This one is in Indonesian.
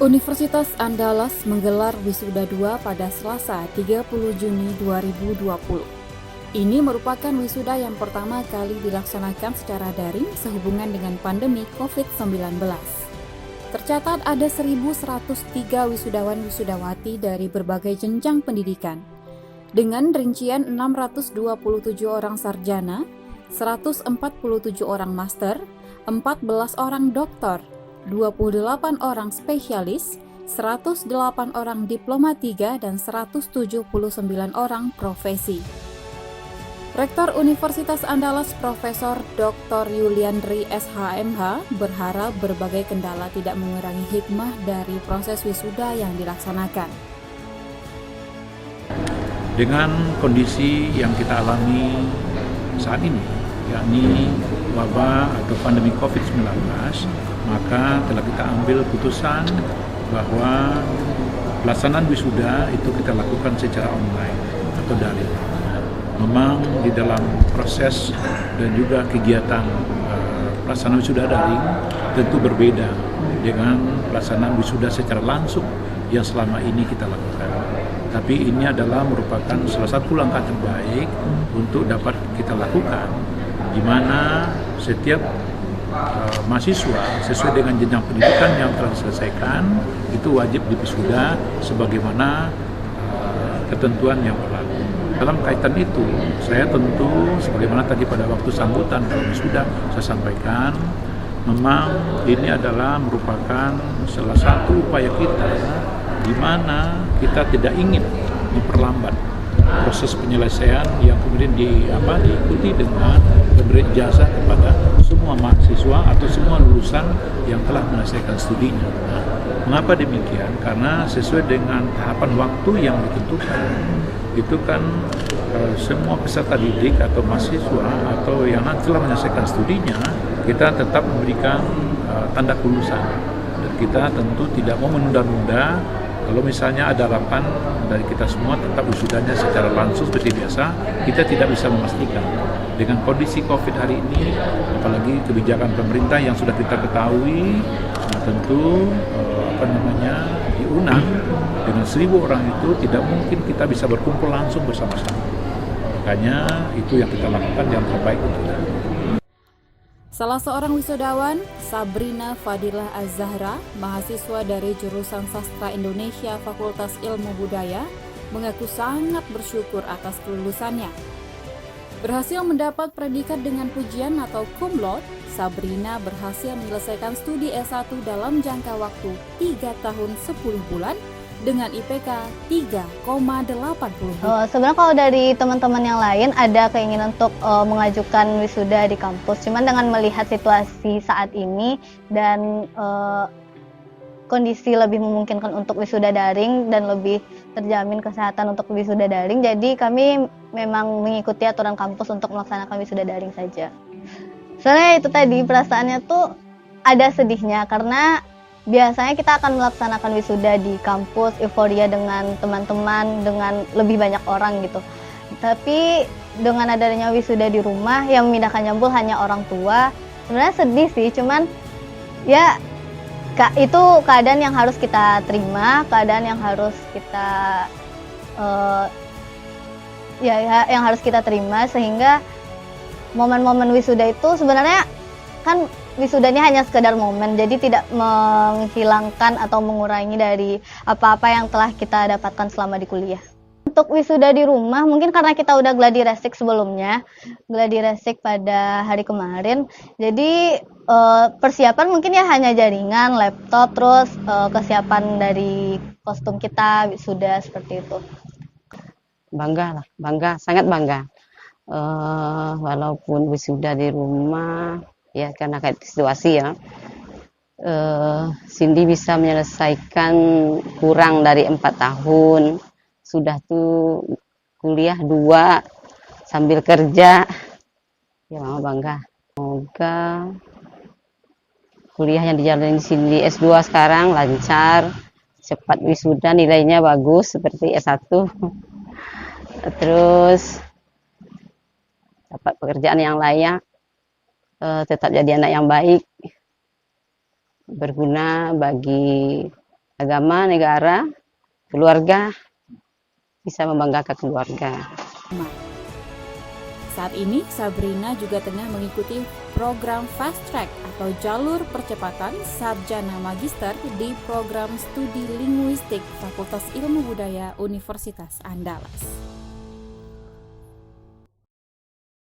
Universitas Andalas menggelar Wisuda 2 pada Selasa 30 Juni 2020. Ini merupakan wisuda yang pertama kali dilaksanakan secara daring sehubungan dengan pandemi COVID-19. Tercatat ada 1.103 wisudawan-wisudawati dari berbagai jenjang pendidikan, dengan rincian 627 orang sarjana, 147 orang master, 14 orang doktor, 28 orang spesialis, 108 orang diploma 3, dan 179 orang profesi. Rektor Universitas Andalas Profesor Dr. Yuliandri SHMH berharap berbagai kendala tidak mengurangi hikmah dari proses wisuda yang dilaksanakan. Dengan kondisi yang kita alami saat ini, yakni wabah atau pandemi COVID-19, maka telah kita ambil putusan bahwa pelaksanaan wisuda itu kita lakukan secara online atau daring. Memang di dalam proses dan juga kegiatan pelaksanaan wisuda daring tentu berbeda dengan pelaksanaan wisuda secara langsung yang selama ini kita lakukan. Tapi ini adalah merupakan salah satu langkah terbaik untuk dapat kita lakukan, di mana setiap mahasiswa sesuai dengan jenjang pendidikan yang telah diselesaikan itu wajib diwisuda sebagaimana ketentuan yang berlaku. Dalam kaitan itu, saya tentu sebagaimana tadi pada waktu sambutan kalau sudah saya sampaikan, memang ini adalah merupakan salah satu upaya kita di mana kita tidak ingin memperlambat proses penyelesaian yang kemudian diikuti dengan memberi jasa kepada semua mahasiswa atau semua lulusan yang telah menyelesaikan studinya. Nah, mengapa demikian? Karena sesuai dengan tahapan waktu yang ditentukan, itu kan semua peserta didik atau mahasiswa atau yang telah menyelesaikan studinya, kita tetap memberikan tanda kelulusan. Dan kita tentu tidak mau menunda-nunda. Kalau misalnya ada harapan dari kita semua tetap wisudanya secara langsung seperti biasa, kita tidak bisa memastikan. Dengan kondisi COVID hari ini, apalagi kebijakan pemerintah yang sudah kita ketahui, tentu diunang dengan 1.000 orang itu tidak mungkin kita bisa berkumpul langsung bersama-sama. Makanya itu yang kita lakukan yang terbaik untuk kita. Salah seorang wisudawan, Sabrina Fadilah Az-Zahra, mahasiswa dari jurusan Sastra Indonesia Fakultas Ilmu Budaya, mengaku sangat bersyukur atas kelulusannya. Berhasil mendapat predikat dengan pujian atau cum laude, Sabrina berhasil menyelesaikan studi S1 dalam jangka waktu 3 tahun 10 bulan dengan IPK 3,80. Sebenarnya kalau dari teman-teman yang lain ada keinginan untuk mengajukan wisuda di kampus, cuman dengan melihat situasi saat ini dan kondisi lebih memungkinkan untuk wisuda daring dan lebih terjamin kesehatan untuk wisuda daring, jadi kami memang mengikuti aturan kampus untuk melaksanakan wisuda daring saja. Soalnya itu tadi perasaannya tuh ada sedihnya karena biasanya kita akan melaksanakan wisuda di kampus, euforia dengan teman-teman, dengan lebih banyak orang gitu. Tapi dengan adanya wisuda di rumah yang memindahkan jambul hanya orang tua, sebenarnya sedih sih, cuman ya itu keadaan yang harus kita terima, keadaan yang harus kita yang harus kita terima, sehingga momen-momen wisuda itu sebenarnya kan wisudanya hanya sekedar momen, jadi tidak menghilangkan atau mengurangi dari apa-apa yang telah kita dapatkan selama di kuliah. Untuk wisuda di rumah, mungkin karena kita udah gladi resik sebelumnya, gladi resik pada hari kemarin, jadi persiapan mungkin ya hanya jaringan, laptop, terus kesiapan dari kostum kita wisuda seperti itu. Bangga lah, bangga, sangat bangga. Walaupun wisuda di rumah, ya karena kayak situasi ya, Cindy bisa menyelesaikan kurang dari 4 tahun, sudah tuh kuliah 2 sambil kerja, ya mama bangga. Semoga kuliah yang dijalani Cindy S2 sekarang lancar, cepat wisuda, nilainya bagus seperti S1, terus dapat pekerjaan yang layak, tetap jadi anak yang baik, berguna bagi agama, negara, keluarga, bisa membanggakan keluarga. Saat ini, Sabrina juga tengah mengikuti program Fast Track atau jalur percepatan sarjana magister di program studi linguistik Fakultas Ilmu Budaya Universitas Andalas.